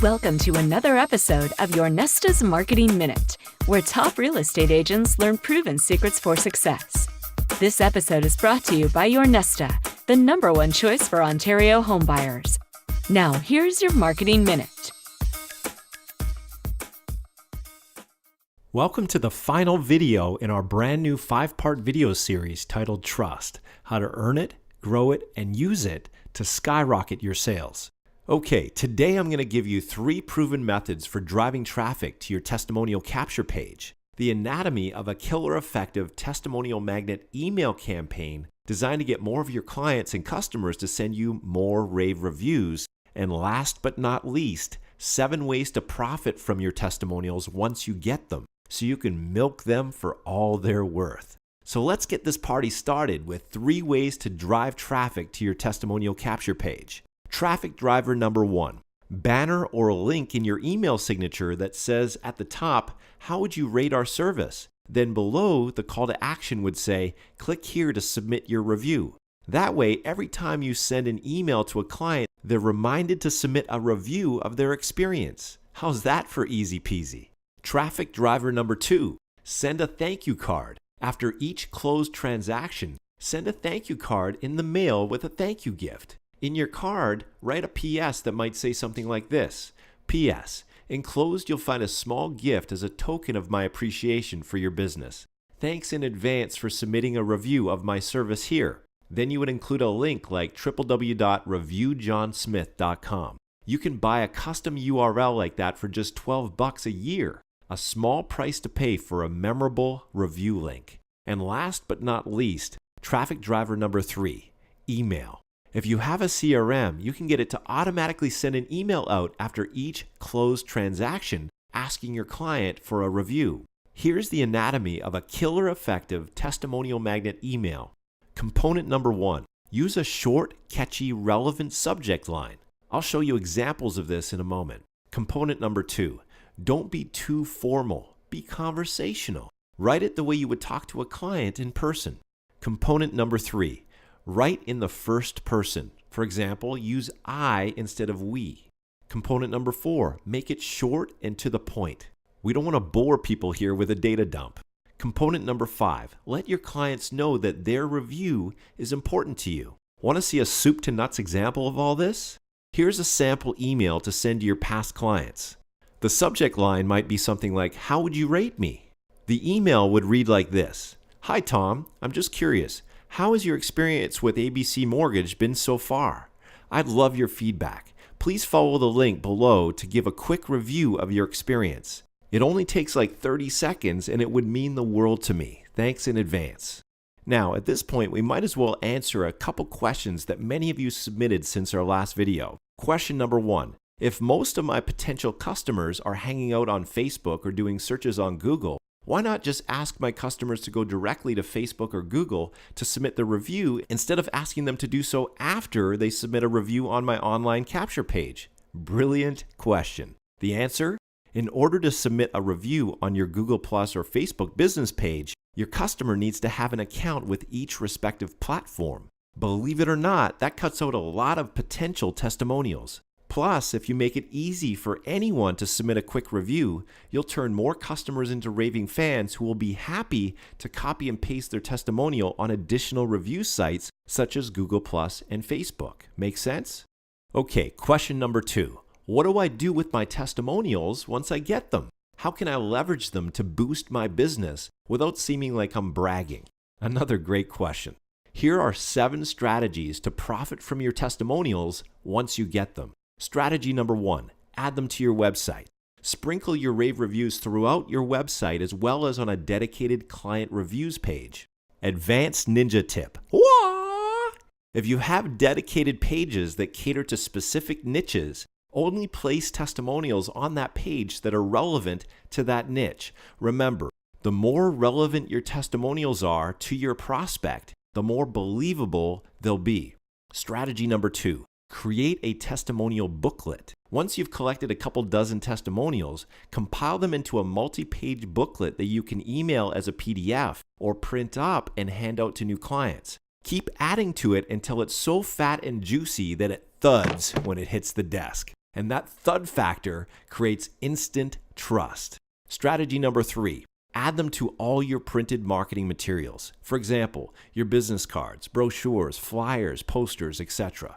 Welcome to another episode of your Nesta's Marketing Minute, where top real estate agents learn proven secrets for success. This episode is brought to you by your Nesta, the #1 choice for Ontario homebuyers. Now, here's your Marketing Minute. Welcome to the final video in our brand new 5-part video series titled Trust: How to Earn It, Grow It, and Use It to Skyrocket Your Sales. Okay, today I'm going to give you 3 proven methods for driving traffic to your testimonial capture page. The anatomy of a killer effective testimonial magnet email campaign designed to get more of your clients and customers to send you more rave reviews. And last but not least, 7 ways to profit from your testimonials once you get them, so you can milk them for all they're worth. So let's get this party started with 3 ways to drive traffic to your testimonial capture page. Traffic driver number 1, banner or a link in your email signature that says at the top, "How would you rate our service?" Then below, the call to action would say, "Click here to submit your review." That way, every time you send an email to a client, they're reminded to submit a review of their experience. How's that for easy peasy? Traffic driver number 2, send a thank you card. After each closed transaction, send a thank you card in the mail with a thank you gift. In your card, write a PS that might say something like this: PS, enclosed you'll find a small gift as a token of my appreciation for your business. Thanks in advance for submitting a review of my service here. Then you would include a link like www.reviewjohnsmith.com. You can buy a custom URL like that for just $12 a year, a small price to pay for a memorable review link. And last but not least, traffic driver number 3, email. If you have a CRM, you can get it to automatically send an email out after each closed transaction asking your client for a review. Here's the anatomy of a killer effective testimonial magnet email. Component number 1, use a short, catchy, relevant subject line. I'll show you examples of this in a moment. Component number 2, don't be too formal, be conversational. Write it the way you would talk to a client in person. Component number 3, write in the first person. For example, use I instead of we. Component number 4, make it short and to the point. We don't want to bore people here with a data dump. Component number 5, let your clients know that their review is important to you. Want to see a soup to nuts example of all this? Here's a sample email to send to your past clients. The subject line might be something like, "How would you rate me?" The email would read like this: "Hi Tom, I'm just curious. How has your experience with ABC Mortgage been so far? I'd love your feedback. Please follow the link below to give a quick review of your experience. It only takes like 30 seconds and it would mean the world to me. Thanks in advance." Now, at this point, we might as well answer a couple questions that many of you submitted since our last video. Question number 1, if most of my potential customers are hanging out on Facebook or doing searches on Google, why not just ask my customers to go directly to Facebook or Google to submit the review instead of asking them to do so after they submit a review on my online capture page? Brilliant question. The answer? In order to submit a review on your Google Plus or Facebook business page, your customer needs to have an account with each respective platform. Believe it or not, that cuts out a lot of potential testimonials. Plus, if you make it easy for anyone to submit a quick review, you'll turn more customers into raving fans who will be happy to copy and paste their testimonial on additional review sites such as Google Plus and Facebook. Make sense? Okay, question number 2. What do I do with my testimonials once I get them? How can I leverage them to boost my business without seeming like I'm bragging? Another great question. Here are 7 strategies to profit from your testimonials once you get them. Strategy number 1, add them to your website. Sprinkle your rave reviews throughout your website as well as on a dedicated client reviews page. Advanced ninja tip. Wah! If you have dedicated pages that cater to specific niches, only place testimonials on that page that are relevant to that niche. Remember, the more relevant your testimonials are to your prospect, the more believable they'll be. Strategy number 2, create a testimonial booklet. Once you've collected a couple dozen testimonials, compile them into a multi-page booklet that you can email as a PDF or print up and hand out to new clients. Keep adding to it until it's so fat and juicy that it thuds when it hits the desk. And that thud factor creates instant trust. Strategy number 3, add them to all your printed marketing materials. For example, your business cards, brochures, flyers, posters, etc.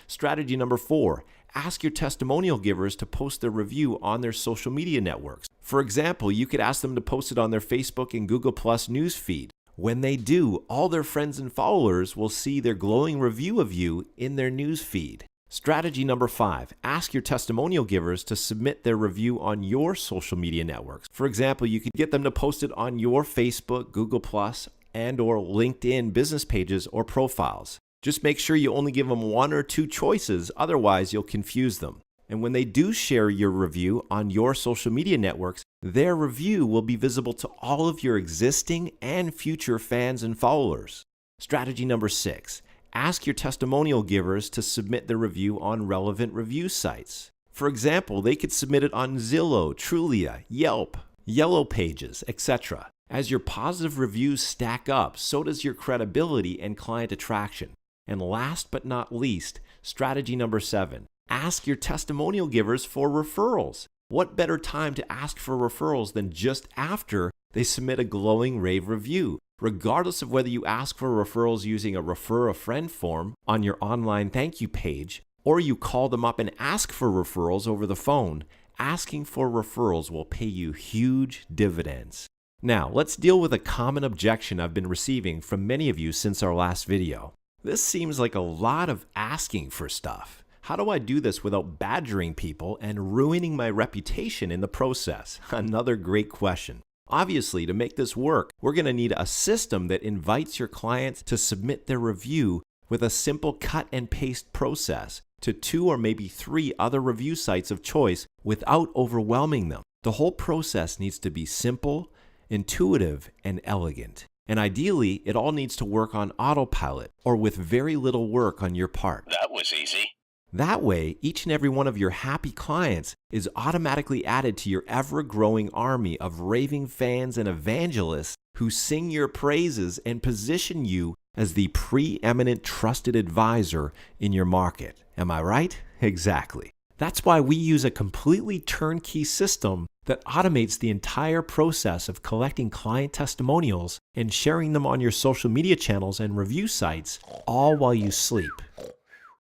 Strategy number 4, ask your testimonial givers to post their review on their social media networks. For example, you could ask them to post it on their Facebook and Google Plus news feed. When they do, all their friends and followers will see their glowing review of you in their news feed. Strategy number 5, ask your testimonial givers to submit their review on your social media networks. For example, you could get them to post it on your Facebook, Google Plus, and or LinkedIn business pages or profiles. Just make sure you only give them 1 or 2 choices, otherwise you'll confuse them. And when they do share your review on your social media networks, their review will be visible to all of your existing and future fans and followers. Strategy number 6, ask your testimonial givers to submit their review on relevant review sites. For example, they could submit it on Zillow, Trulia, Yelp, Yellow Pages, etc. As your positive reviews stack up, so does your credibility and client attraction. And last but not least, strategy number 7, ask your testimonial givers for referrals. What better time to ask for referrals than just after they submit a glowing rave review? Regardless of whether you ask for referrals using a refer a friend form on your online thank you page, or you call them up and ask for referrals over the phone, asking for referrals will pay you huge dividends. Now, let's deal with a common objection I've been receiving from many of you since our last video. This seems like a lot of asking for stuff. How do I do this without badgering people and ruining my reputation in the process? Another great question. Obviously, to make this work, we're going to need a system that invites your clients to submit their review with a simple cut and paste process to 2 or maybe 3 other review sites of choice without overwhelming them. The whole process needs to be simple, intuitive, and elegant. And ideally, it all needs to work on autopilot or with very little work on your part. That was easy. That way, each and every one of your happy clients is automatically added to your ever-growing army of raving fans and evangelists who sing your praises and position you as the preeminent trusted advisor in your market. Am I right? Exactly. That's why we use a completely turnkey system that automates the entire process of collecting client testimonials and sharing them on your social media channels and review sites, all while you sleep.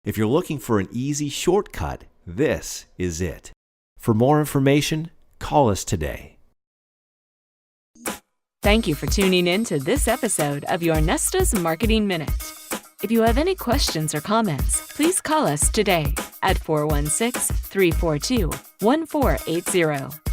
If you're looking for an easy shortcut, this is it. For more information, call us today. Thank you for tuning in to this episode of your Nesta's Marketing Minute. If you have any questions or comments, please call us today at 416-342-1480.